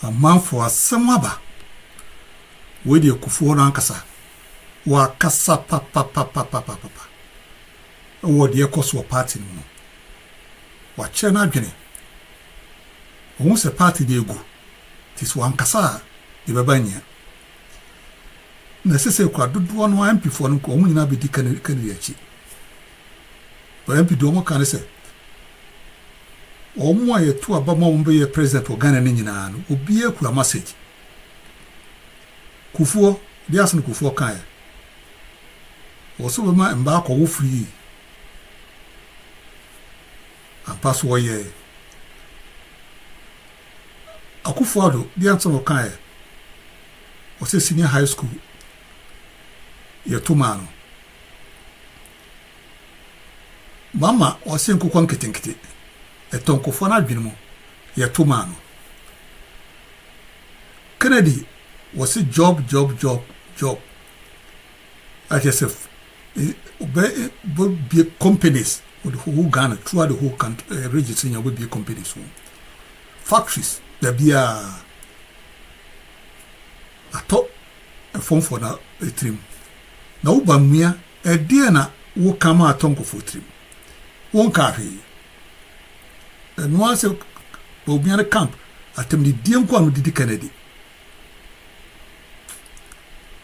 a man for a samaba. With your kufu na ankasa. Wa kasa papa. What the cost of party no. What chena gene. Once a party de go. Tis one kasa the babanya. Necessary kwa do one MP for no ko mu na be di Kennedy achi. But MP do mo kan say. Omo aye to abama mo be president of Ghana ni nyina no obi akura message. Kufuo dia asen kufuo kan ya. Oso be ma mba akọ wo free. Ampaso wo ye. Akufuado dia asen kan ya. Ose senior high school. Ye to mano. Mama ose nkukwa nketenkete. Etonkofo na adwene mu. Ye to mano. Kennedy was a job. I just be companies with the whole Ghana throughout the whole country, region will be companies. Factories, there be a top a form for a trim. Now, Bawumia, a dear na will come out tongue for trim. One carry. And once a Bawumia camp, attempt the dear one with the Kennedy.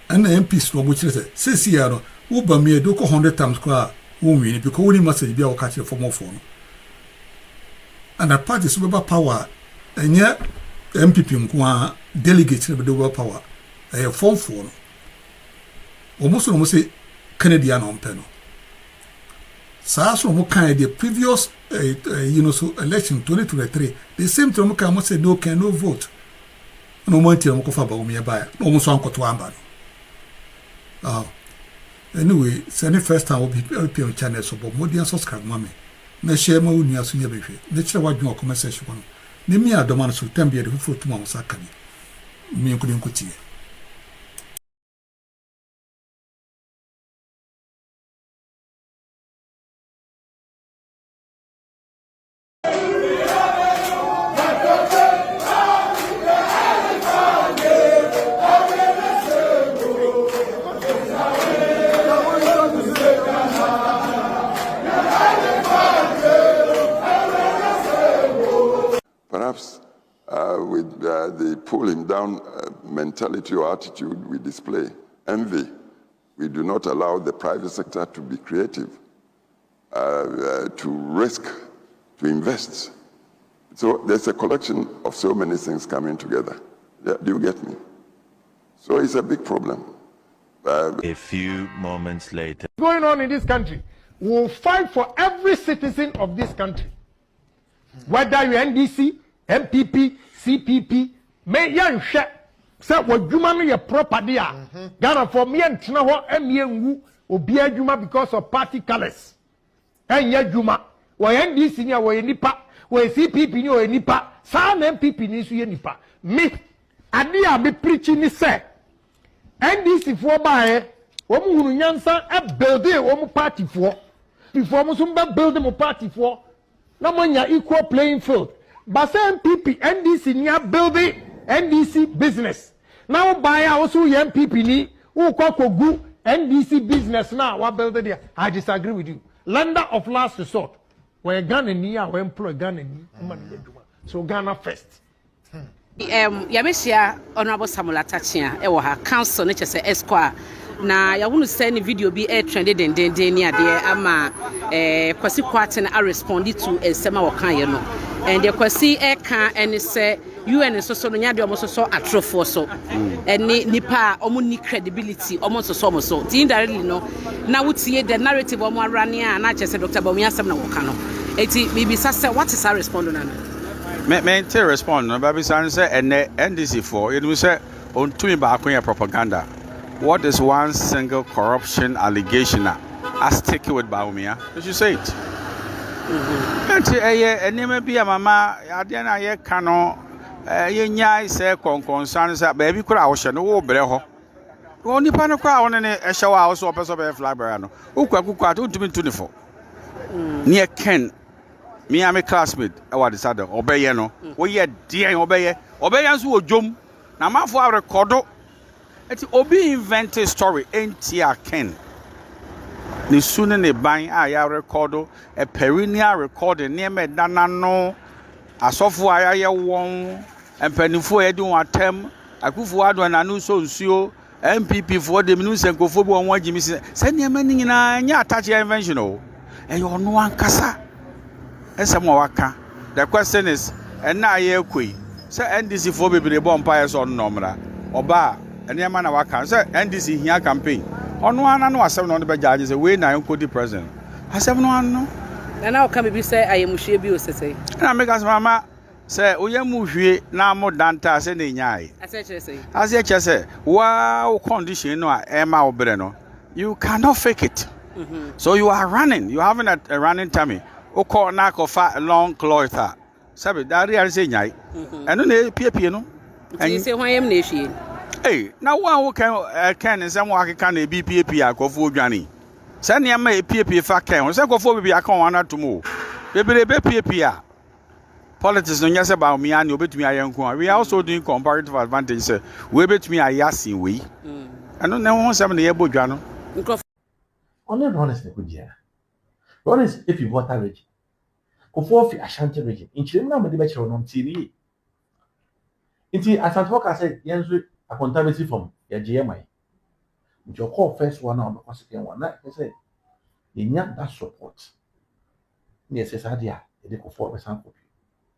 And the MPs from which says here, Bawumia do 100 times qua woman because we must be our catcher for more phone. And a party super power, and yet MPP delegates with the power, a phone phone. Almost say Canadian on panel. So, kind the previous election 2023, the same time must say no can no vote. No more till Bawumia by almost one to one. Anyway, send first time will be on channel so but more than subscribe mommy. Na share my own news here befe. Nature what you conversation one. Ne me adoman so tembe de fufu tuma osakani. Me nkudi nkutie. Perhaps with the pull him down mentality or attitude we display, envy, we do not allow the private sector to be creative, to risk, to invest. So there's a collection of so many things coming together. Do you get me? So it's a big problem. A few moments later. Going on in this country, we will fight for every citizen of this country. Whether you're NDC, MPP, CPP, may young share, say what Juma your property. Ghana for me and Tinaho, MU, will be a Juma because of party colors. And ya Juma, where NDC near where Nipa, where CPP near Nipa, some MPP needs to Nipa. Me, Adia be preaching this say. NDC for by Omu Nyansa, a building, Omu party for. Before Musumba build them a party for. No one equal playing field. But MPP, NDC near building NDC business. Now buy also MPP ni who go NDC business now. What build there? I disagree with you. Lender of last resort. Where Ghana near, where employ Ghana ni. So Ghana first. Yamesia Honorable Samuel Atachia, Ewaha Council, nature say Esquire. Na ya wunu send video be trended den near there ama kwasi kwate na respond to ensema wakan ye no and the kwasi kan and say UN so no nya de omo so atrofo so eni nipa omo ni credibility omo so indirectly no na wutie the narrative omo arane a na chese Dr. Bawumia asem na woka no eti bibi say what is our respond na me te respond no baby say NDC for you say on tumi ba akon propaganda. What is one single corruption allegation as taken with Bawumia? Did you say it? And maybe a mama, I didn't hear cano, ye say concerns that baby could I was no breho. Only Panacrown and a shower house or person of a flagbearer. Who could do me 24? Near Ken, me, I'm a classmate, what is other, obey, we are dear, obey, obeyan so odwom na mafo a record eti obi invent a story entia ken ni sune ne ban a ya record a perennial recording near me danano asofo ayaye won empanifo e di won atem akufo ado na no so nsuo NPP for the minister nkofo bi won agimi se ne ma nyina nya attach invention o e yo no ankasa esem waka. The question is na aye kwei se NDC for bebere bo mpa so no mra oba ene ma na waka se NDC hia campaign ono ana no asem no be judge se we na enkodi president asem no ano na o ka be say ayemuhwe bi o sese na make mama say oyemuhwe na mo danta se na nyaai ase chese wow condition no e ma obre no you cannot fake it. So you are running, you having a running tummy o call na ko fa long cloth sabe that real say nyai eno na pie no and say hwan yem na ehwie hey na wo kan nsem wa keka na bi pie akofo odwane se ne ma pie fa kan se akofo bi aka wan atomo bebere be pie a politics no nyase Bawumia ni obetumi ayenko we are also doing comparative advantage say we betumi ayasin we eno na ho sem na ye bodwa no only honestly good year. Honest if you water region. Kofo fi Ashanti region. In Chirima me de be chiro no TV. Inti Asante Worker said yenzu accountability from your GMI. Nti your call first one on the second one. Na say yenya that support. Ni say sadia e de kofo be san kopi.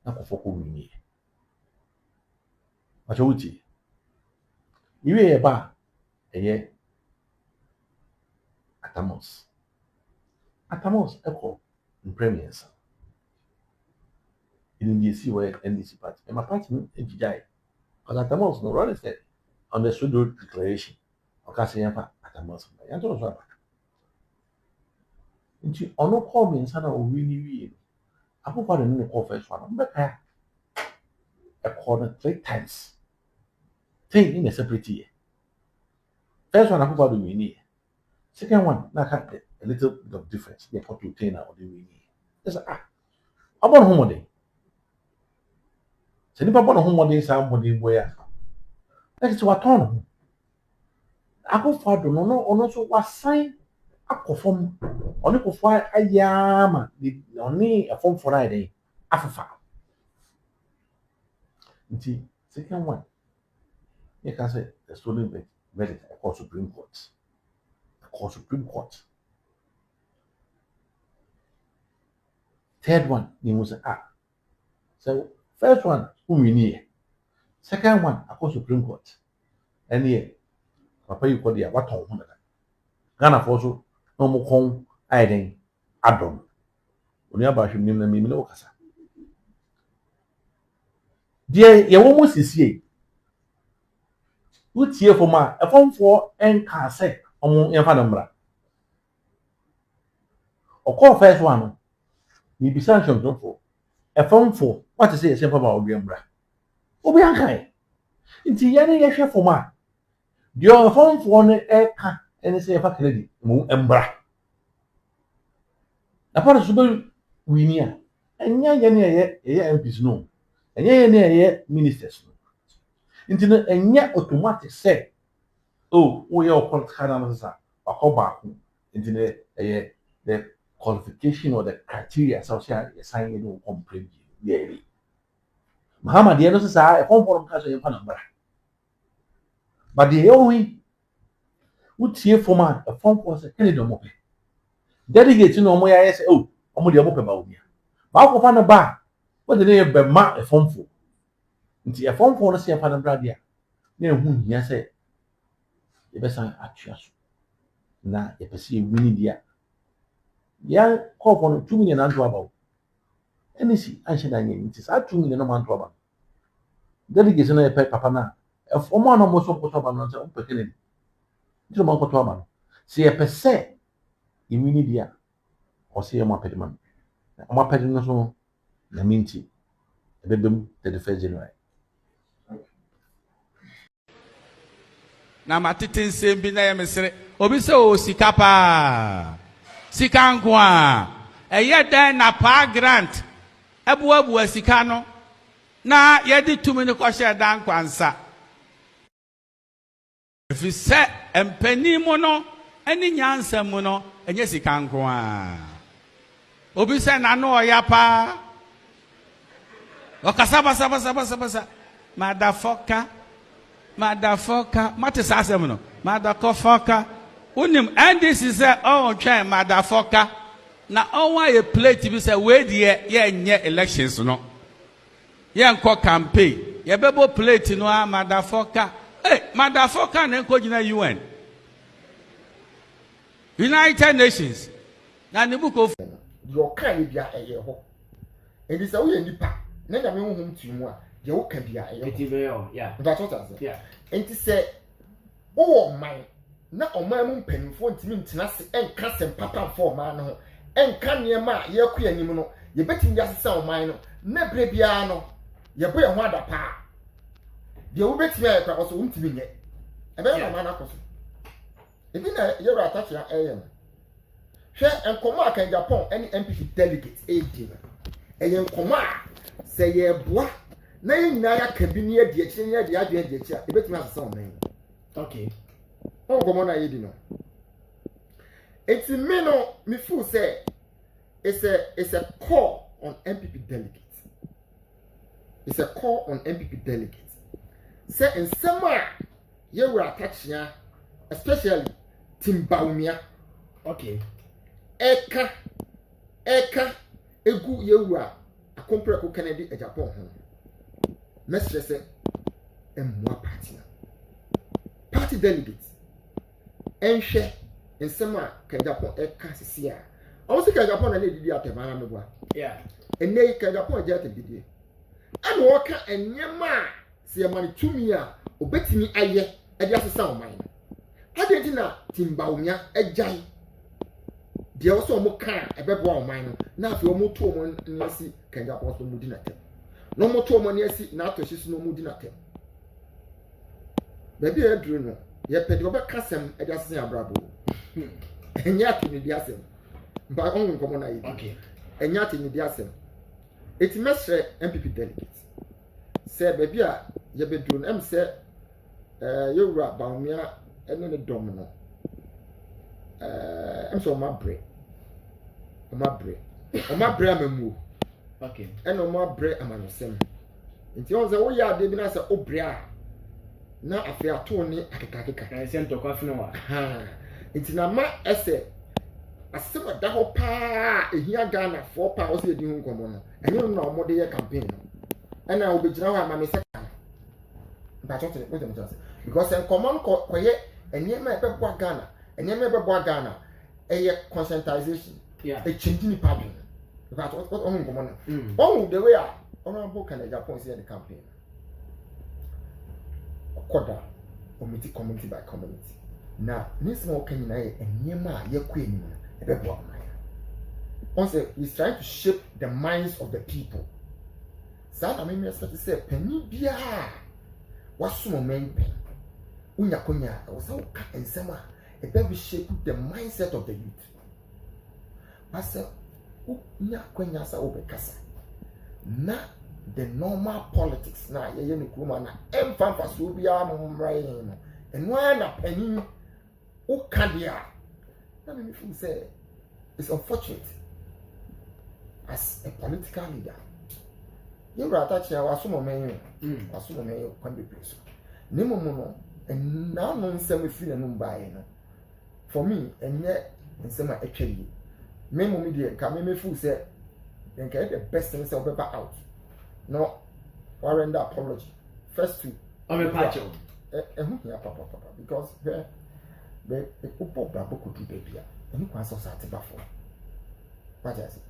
Na kofo ko wini. Acho uti. Iwe e ba eye Atamos echo in premiers. In the DC where NDC party. And my party in Jai. Because Atamos no run said on the CediRates declaration. Okasiyampa Atamos. I don't know. Nti ono call me sana o wini. Apo kwa no call first one. Mbeka. I called 3 times. Thing in a separate year. First one apo kwa do wini. Second one, now have a little bit of difference. They put to 10 or the winning. It's like, I'm on home day. So, if I'm on home day, somebody where next to a ton. I go for the no, also was signed a perform on the for a yama, the only a form for Friday. After the second one, you can say the stolen verdict across Supreme Court. Supreme Court. Third one, you must say So first one, who we need. Second one, across Supreme Court. And here, Papa, you call the what home. Ghana for so no more home, I think, Adam. When you about him, name me no casa. Dear, you almost is here. What's here for my a form for and cassette. Among your father, or call first one. You be sanctioned for a phone for what to say a simple about Obiambra. Obiankai. It's a young for ma. Your phone for one air car and say a Kennedy Embra. A part of Super Winia and ya MPs no, and ya ministers no. Internet and ya automatic say. Oh, we are called Canada or Coba into the qualification or the criteria associated with signing no complaint. Mahamudu, the other side, a home for them number. But the only would see for man a phone for a Kennedy Mope. Delegates no more, I say, oh, I'm with the Mope Bawumia. Back of a bar, what the name of Mark a phone for? Into a phone for the same Panambradia. Near whom he said. The best actually na you perceive winning there. Yeah, call for 2 million and about. And see, I should it is at 2 million man trouble. Delegation a pay papa na. A former almost so put up on the Kennedy. To Monco Toman. See a per se in winning there or see a more pediment. A more pediment no, the minty. A baby 31st January. Na matete nsem bi na ye mesere obi se o sika pa sika nkwa eye den na pa grant ebu sika no na yɛde tumi no kɔhyɛ dan kwansa ɛfiri sɛ mpanin mu no ɛne nyansa mu no ɛnyɛ sika nko a obi sɛ n'ano ɔya paa ɔkasa basa madafoka mate saa asɛm no madakofoka wonim NDC sɛ ɔtwɛn madafoka na ɔwa yɛ plate bi sɛ wei deɛ yɛnyɛ elections no yɛnkɔ campaign yɛbɛbɔ plate no a madafoka madafoka na nkɔ gyina UN United Nations na ne book of your kind bia ɛyɛ hɔ ɛdi sɛ woyɛ nipa na nyame honhom tu mu a deɛ woka bia ɛyɛ hɔ nta tota sɛ enti sɛ wowɔ man na ɔman mu mpanimfoɔ ntimi ntena se ɛnka sɛm papa fɔ ɔman no ho ɛnka nneɛma a yɛkɔ anim no yɛbɛtumi de asesa ɔman no na bere biara no yɛbɔ yɛn ho ada paa deɛ wobɛtumi ayɛ kora ɔso wontumi nyɛ ɛbɛyɛ na ɔman no akɔ so ebi na yɛwura atakyea ɛyɛ no hwɛ nkɔmɔ a Kennedy Agyapong ɛne NPP delegates ɛdi no ɛyɛ nkɔmɔ a sɛ yɛboa na yɛn nyinaa yɛaka bi ne yɛdi akyire ne yɛde adwene di akyire a yɛbɛtumi asesa ɔman okay nkɔmɔ na yɛdi no eti me no me feel say it's a call on NPP delegates. It's a call on NPP delegates. Say in summer you were attached, especially Team Bawumia. Okay. Eka egu you were a compare ko Kennedy Agyapong. Message say emwa party delegates. Enhwe in summer Kennedy Agyapong eka sisia. Also Kennedy Agyapong na didi atema na meboa. Yeah. Ene Kennedy Agyapong agya te didi. Ana woka enyema se yamani tumi a obetimi aye ade asesa oman. Ade di na Team Bawumia agyan. De also omo kan ebeboa oman no. Na afi omo to omo nasi Kennedy Agyapong so mudi na tem. No omo to omo nasi na atohye so no mudi na tem. Baby e duru no. Ye pedi obeka sem ade asesa abrabo. Enya tumi di asem. Ba on nkomo na yi. Okay. Enya tumi di asem. Eti mesre NPP delegates. Say baby a ye bedru no em say yewura Bawumia ene ne dom no. Em so ma bre amamu. Okay. Ene ma bre amanosem. Nti on say wo ya de bi na say obre a na afi ato ni akekakeka. Say ntokwa fene wa. Ha. Nti na ma ese asema da ho pa ehia Ghana for pa o se di hu nkomo no enyo na omo de ye campaign no ena obegyina ho ama me seka ba chote we dem just because en common koye enema ebeboa Ghana enema ebeboa Ghana eye conscientization a change ni pattern but what on nkomo no on the way a honorable Kennedy Agyapong say the campaign okoda community by community na nismo kanyina ye enema ye kɔ enim also, he's trying to shape the minds of the people. Sada me expect to say penny bia wasumo men pen. Unya konya was how and sema a baby shape the mindset of the youth. Pasa unya konya sa obekasa. Na the normal politics na ye no kuma na emfa faso bia mmrai no. Enwa na penny o kadia. I mean, if you say it's unfortunate as a political leader. You were attached to our sumo men, can be place. Nemono, and now no semi feel and buy. For me, and yet, in some actually, Memo media can make fool say, then get the best things of paper out. No, warrant apology. First two, I'm a patch papa, because the upo brabo could be baby. And you can't so satisfied for. What is it?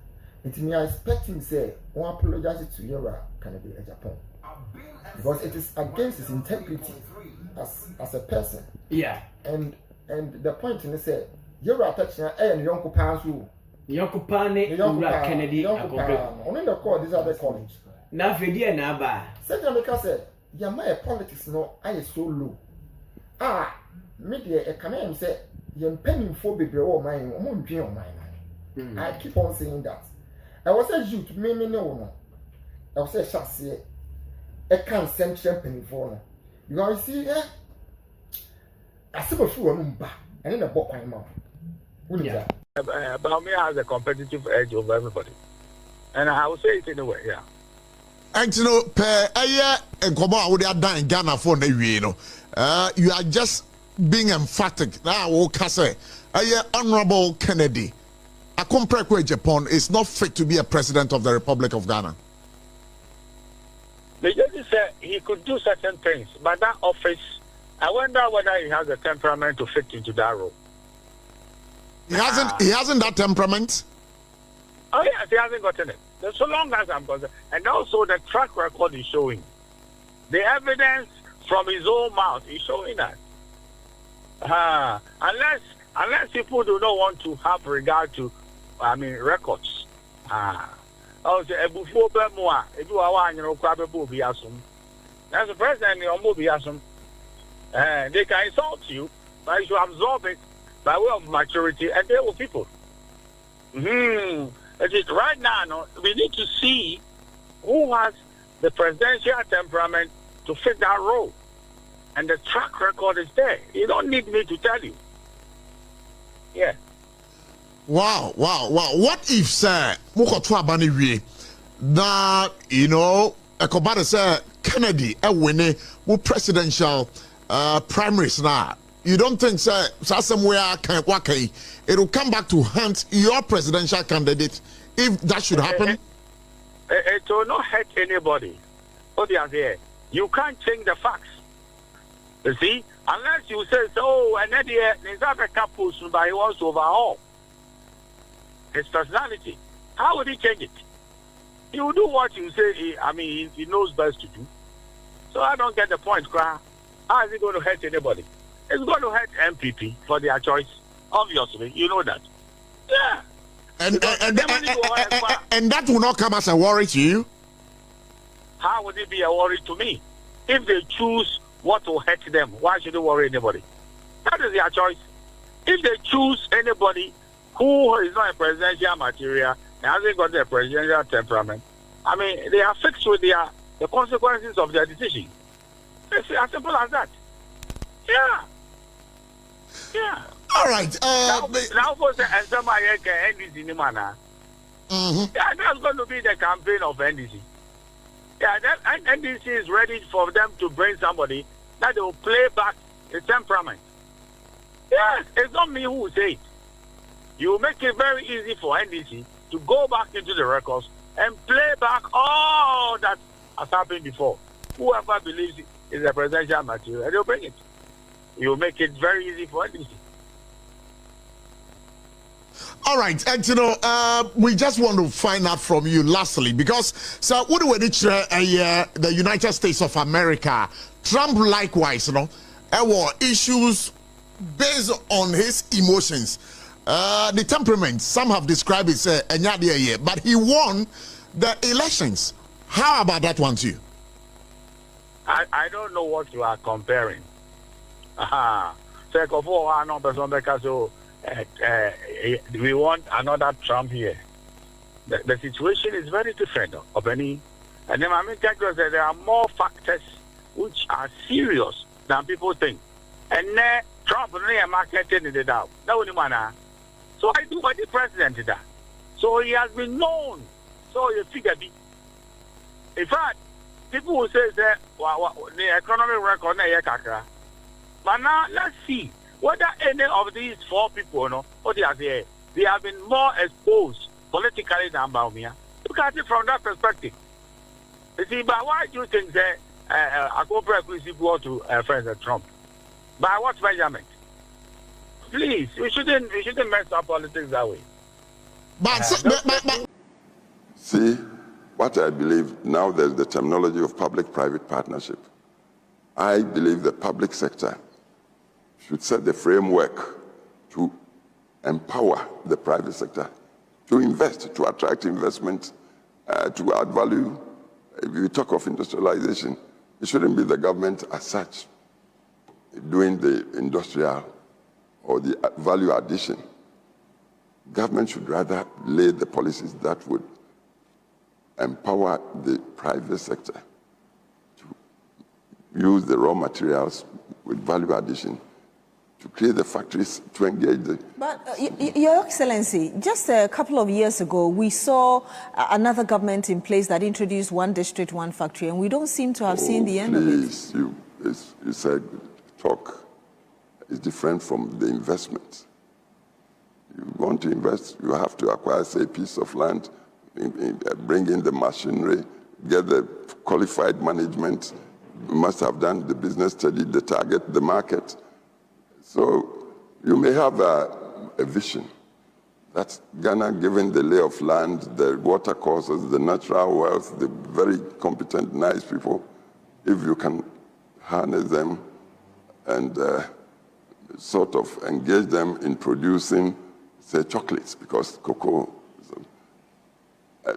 It me I expect him say, one apologize to Yura Kennedy Agyapong. Because it is against his integrity as a person. Yeah. And the point in it say, Yura touching and Yonko Pansu. Yonko Pane, Yura Kennedy Agyapong. Only the call this other college. Na Vedia Naba. Said America said, yeah, my politics no, I is so low. Ah, media a command said, you're penning for baby or mine, or moon dream of mine. I keep on saying that. I was a youth, me no. I was a chassis, can send champagne for you guys see, I see a few of them back, and then a book my mouth. Bawumia has a competitive edge over everybody. And I will say it in a way, yeah. And you know, and come on, we are dying Ghana for the you are just being emphatic. Now, say, Honorable Kennedy Agyapong is not fit to be a president of the Republic of Ghana. The judge said he could do certain things, but that office, I wonder whether he has the temperament to fit into that role. He hasn't that temperament. Oh yes, he hasn't gotten it. So long as I'm concerned, and also the track record is showing, the evidence from his own mouth is showing that. Unless people do not want to have regard to, records. That's the president. They can insult you, but you should absorb it by way of maturity and deal with people. Right now, we need to see who has the presidential temperament to fit that role. And the track record is there. You don't need me to tell you. Yeah. Wow. What if, sir, that, Ekobada say Kennedy winning with presidential primaries now? You don't think, sir, somewhere it will come back to hunt your presidential candidate if that should happen? It will not hurt anybody. You can't change the facts. You see, unless you say, and then there's other couples, but he wants to overhaul his personality. How would he change it? He will do what you say. He knows best to do. So I don't get the point, How is it going to hurt anybody? It's going to hurt NPP for their choice. Obviously, you know that. Yeah. And that will not come as a worry to you? How would it be a worry to me? If they choose what will hurt them, why should they worry anybody? That is their choice. If they choose anybody who is not a presidential material and hasn't got the presidential temperament, they are fixed with the consequences of their decision. It's as simple as that. Yeah. Yeah. All right. Now for the NDC, yeah, that's going to be the campaign of NDC. Yeah, that NDC is ready for them to bring somebody that they will play back the temperament. Yes, it's not me who will say it. You will make it very easy for NDC to go back into the records and play back all that has happened before. Whoever believes it is a presidential material, they'll bring it. You will make it very easy for NDC. All right, and we just want to find out from you lastly, because what do we do the United States of America? Trump likewise, issues based on his emotions, the temperament. Some have described it, but he won the elections. How about that one too? I don't know what you are comparing. We want another Trump here. The situation is very different, and then there are more factors which are serious than people think. And then Trump is marketing it out. So I do what the president did that. So he has been known. So you figure it. In fact, people will say that the economic record na. But now let's see whether any of these four people, they have been more exposed politically than Bawumia. Look at it from that perspective. You see, but why do you think that Akopra could go to President Trump? By what measurement? Please, we shouldn't mess up politics that way. See, what I believe now, there's the terminology of public-private partnership. I believe the public sector should set the framework to empower the private sector to invest, to attract investment, to add value. If we talk of industrialization, it shouldn't be the government as such doing the industrial or the value addition. Government should rather lay the policies that would empower the private sector to use the raw materials with value addition to create the factories to engage the... But, Your Excellency, just a couple of years ago, we saw another government in place that introduced one district, one factory, and we don't seem to have seen the end of it. You said talk is different from the investment. You want to invest, you have to acquire, say, a piece of land, bring in the machinery, get the qualified management. You must have done the business study, the target, the market. So you may have a vision that Ghana, given the lay of land, the water courses, the natural wealth, the very competent, nice people, if you can harness them and sort of engage them in producing, say, chocolates, because cocoa,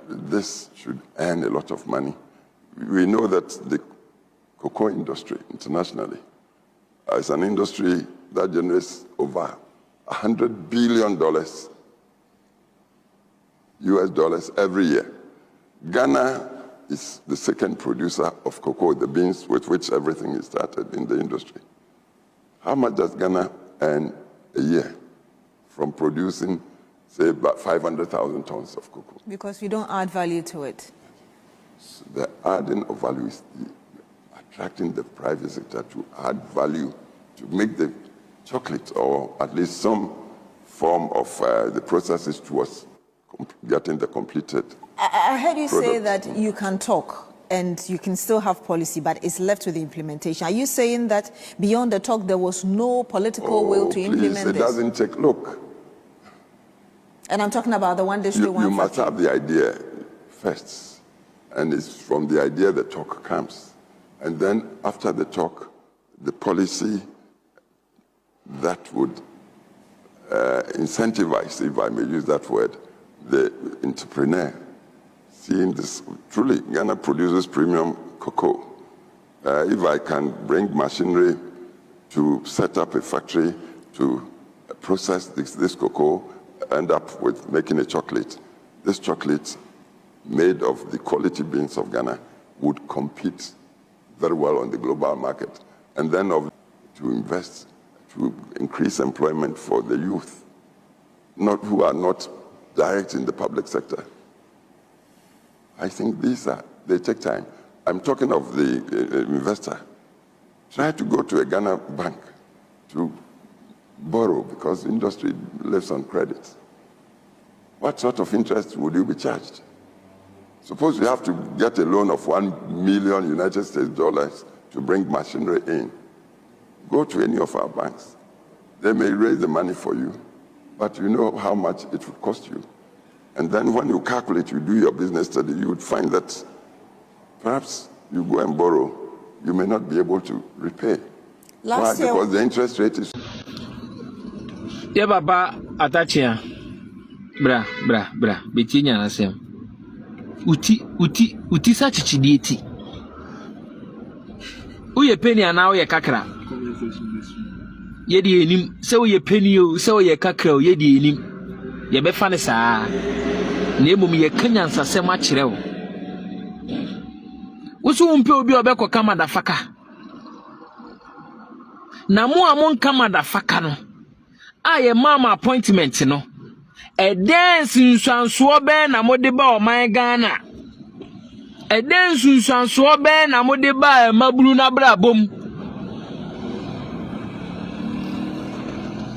this should earn a lot of money. We know that the cocoa industry internationally is an industry that generates over $100 billion US dollars every year. Ghana is the second producer of cocoa, the beans with which everything is started in the industry. How much does Ghana earn a year from producing, say, about 500,000 tons of cocoa? Because we don't add value to it. So the adding of value is attracting the private sector to add value to make the chocolate, or at least some form of the processes towards getting the completed I heard you product. say that you can talk and you can still have policy, but it's left with the implementation. Are you saying that beyond the talk there was no political will to implement it this? Doesn't take, look. And I'm talking about the one district, one You must factory. have the idea first, and it's from the idea the talk comes. And then after the talk, the policy that would incentivize, if I may use that word, the entrepreneur. Seeing this, truly, Ghana produces premium cocoa. If I can bring machinery to set up a factory to process this cocoa, end up with making a chocolate, this chocolate made of the quality beans of Ghana would compete very well on the global market. And then to invest, to increase employment for the youth, who are not direct in the public sector. I think they take time. I'm talking of the investor. Try to go to a Ghana bank to borrow, because industry lives on credit. What sort of interest would you be charged? Suppose you have to get a loan of $1 million United States dollars to bring machinery in. Go to any of our banks. They may raise the money for you, but you know how much it would cost you. And then when you calculate, you do your business study, you would find that perhaps you go and borrow, you may not be able to repay. Why? Because the interest rate is... Yeah, Baba, Atachia. Bra, Betinia, Nasem. Uti, such chidieti. Uye penny and now ye kakra. Yedi enim, so ye penny, so ye kakra, yedi enim. Ye be funny, sir. Name ye Kenyan Sasema Chirel. Usu umpe be obeko kama da faka. Na mo amon kama da faka no. Aye mama appointment no. A dance in Sansuobe na modeba o my Ghana. A dance in Sansuobe na modeba e mabulu na bra bom.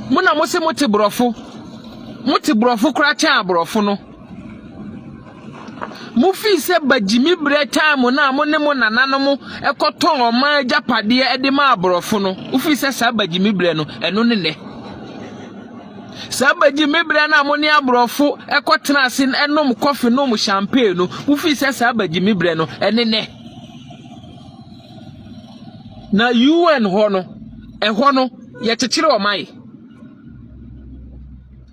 Muna mose mote brofo. Mote brofo kracha brofo no. Mufi se bajimi bre time na mo ne mo nanano mo ekoton o ma japade e de ma brofo no. Ufi se sa bajimi bre no eno ne ne. Sabaji mebre na amoni abrofo ekotena ase enom coffee nom champagne no ufi se sabaji mebre no enene na UN ho no ye chechire o mai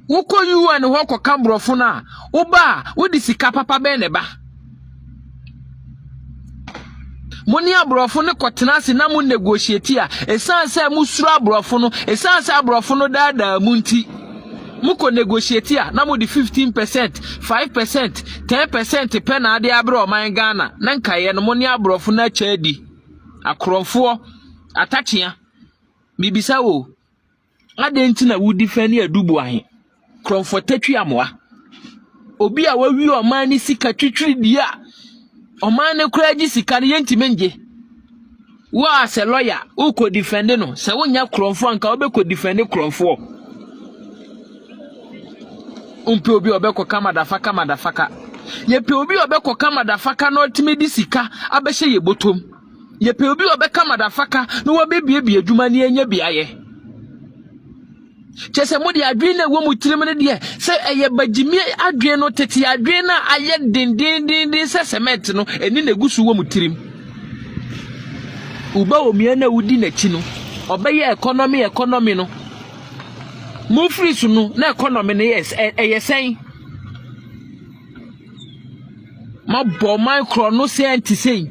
woko UN ho koka brofo na uba wodi sika papa be ne ba moni abrofo ne kotena ase na mu negotiate a esanse mu suru abrofo no esanse abrofo no dada munti muko negotiate a na mo di 15%, 5%, 10% pe na ade abro man Ghana na nkaye no mo ne abrofo na cha di akrofo atachia bibisa wo ade nti na wo defend adubu ahe krofo tatwi amoa obi a wawi oman ni sika twitwiri dia oman ne kura gi sika ne yentimenje wo as a lawyer who could defend no se wonya krofo anka obeko defend krofo umpe obi obeko kamadafaka yepe obi obeko kamadafaka no timedi sika abehye ye botom yepe obi obeka madafaka no wabebie adwuma ne enya biaye chese modi adwen na wo mutirim ne de se eye bagimi adwen no tete adwen na aye dindindin se cement no eni na gusu wo mutirim Bawumia na wudi na chi no obeye economy no mo free su no na economy no yes eyesen ma bo micro no se antisei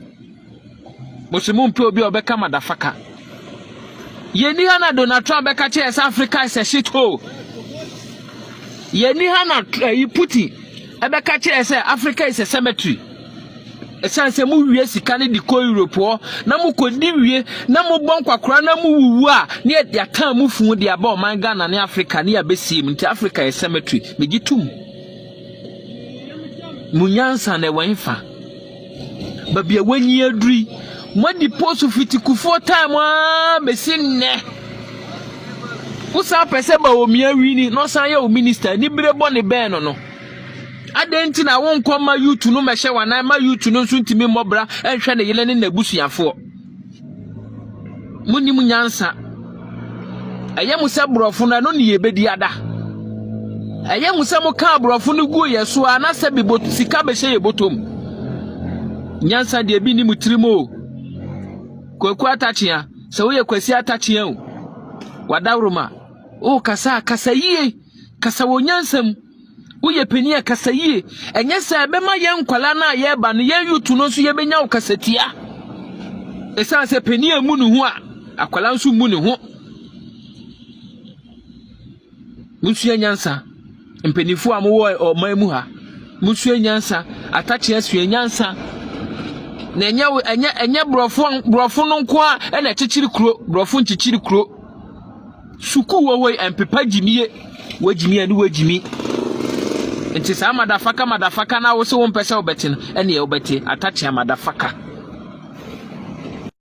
mo se mo mpe obi obeka madafaka yeni hana Donald Trump beka che Africa is a shit hole yeni hana Putin ebeka che say Africa is a cemetery esanse mu wie sika ne di ko Europe na mu kodi wie na mu bon kwakora na mu wuwu a ne ya tan mu fun de aba o man Ghana ne Africa ne ya besim nti Africa is cemetery megitum munyansa na wanfa babia wanyi aduri modi post fitikufo time a besinne usa pese Bawumia wini no san ye o minister ni brebo ne ben no adenti na won kwama youth no mehye wana ma youth no nso ntimi mobra enhwe ne yele ne nabusuafo muni munyansa eye musa brofo na no ne yebedi ada eye musa mo ka brofo no gu yeso ana se bibot sika behye yebotom nyansa de bi ni mutirimo kwaku atachia se wo ye kwasi atachia o wadawroma o kasa yie kasa wonyansam uye penia kasaye enye se bema ye nkwala na ye ba no ye yutu no so ye benya wo kasatia esa se penia mu no hu a akwala nso mu no hu musu nyansa mpenifu amwo o man mu ha musu nyansa atache asu nyansa na enye brofo no nko a na chichiri kuro brofo nchichiri kuro suku wo empepa jimie wajimie ni wajimi nti sa madafaka na wo se won pese obeti no ene ye obeti atache madafaka